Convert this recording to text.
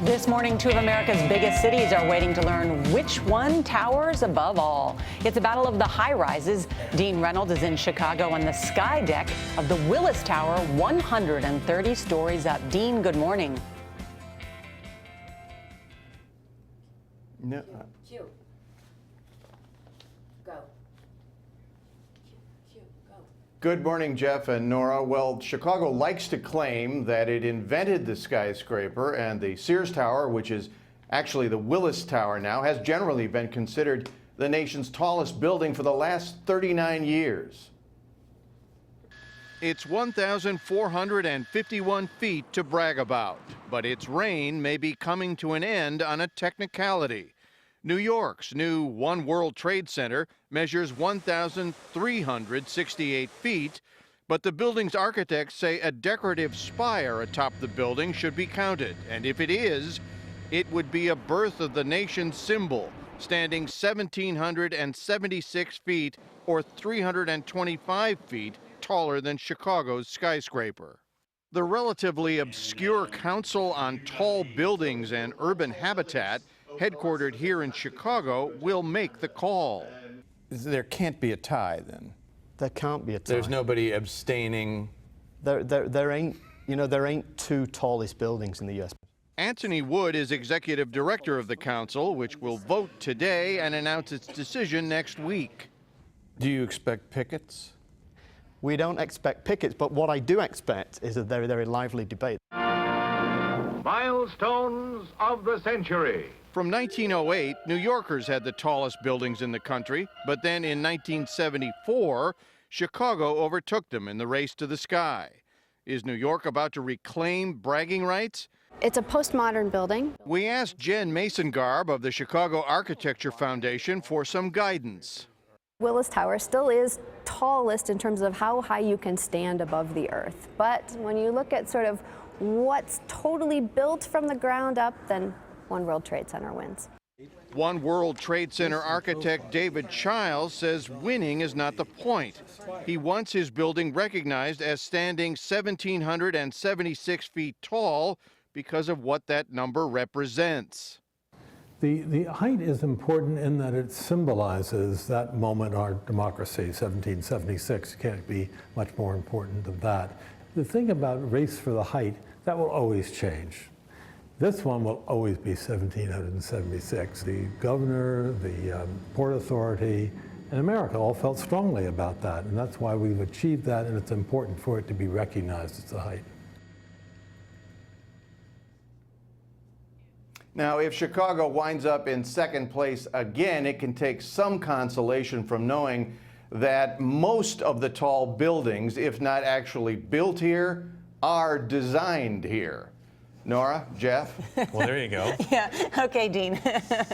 This morning, two of America's biggest cities are waiting to learn which one towers above all. It's a battle of the high-rises. Dean Reynolds is in Chicago on the sky deck of the Willis Tower, 130 stories up. Dean, good morning. No. Q. Go. Q. Go. Good morning, Jeff and Nora. Well, Chicago likes to claim that it invented the skyscraper, and the Sears Tower, which is actually the Willis Tower now, has generally been considered the nation's tallest building for the last 39 years. It's 1,451 feet to brag about, but its reign may be coming to an end on a technicality. New York's new One World Trade Center measures 1,368 feet, but the building's architects say a decorative spire atop the building should be counted, and if it is, it would be a birth of the nation's symbol, standing 1,776 feet or 325 feet taller than Chicago's skyscraper. The relatively obscure Council on Tall Buildings and Urban Habitat, headquartered here in Chicago, will make the call. There can't be a tie, then. There can't be a tie. There's nobody abstaining. There ain't two tallest buildings in the U.S. Anthony Wood is executive director of the council, which will vote today and announce its decision next week. Do you expect pickets? We don't expect pickets, but what I do expect is a very, very lively debate. Milestones of the century. From 1908, New Yorkers had the tallest buildings in the country, but then in 1974, Chicago overtook them in the race to the sky. Is New York about to reclaim bragging rights? It's a postmodern building. We asked Jen Mason-Garb of the Chicago Architecture Foundation for some guidance. Willis Tower still is tallest in terms of how high you can stand above the earth. But when you look at sort of what's totally built from the ground up, then One World Trade Center wins. One World Trade Center architect David Childs says winning is not the point. He wants his building recognized as standing 1,776 feet tall because of what that number represents. The height is important in that it symbolizes that moment in our democracy, 1776. Can't be much more important than that. The thing about race for the height, that will always change. This one will always be 1,776. The governor, the Port Authority, and America all felt strongly about that, and that's why we've achieved that, and it's important for it to be recognized as a height. Now, if Chicago winds up in second place again, it can take some consolation from knowing that most of the tall buildings, if not actually built here, are designed here. Nora, Jeff? Well, there you go. Yeah, okay, Dean.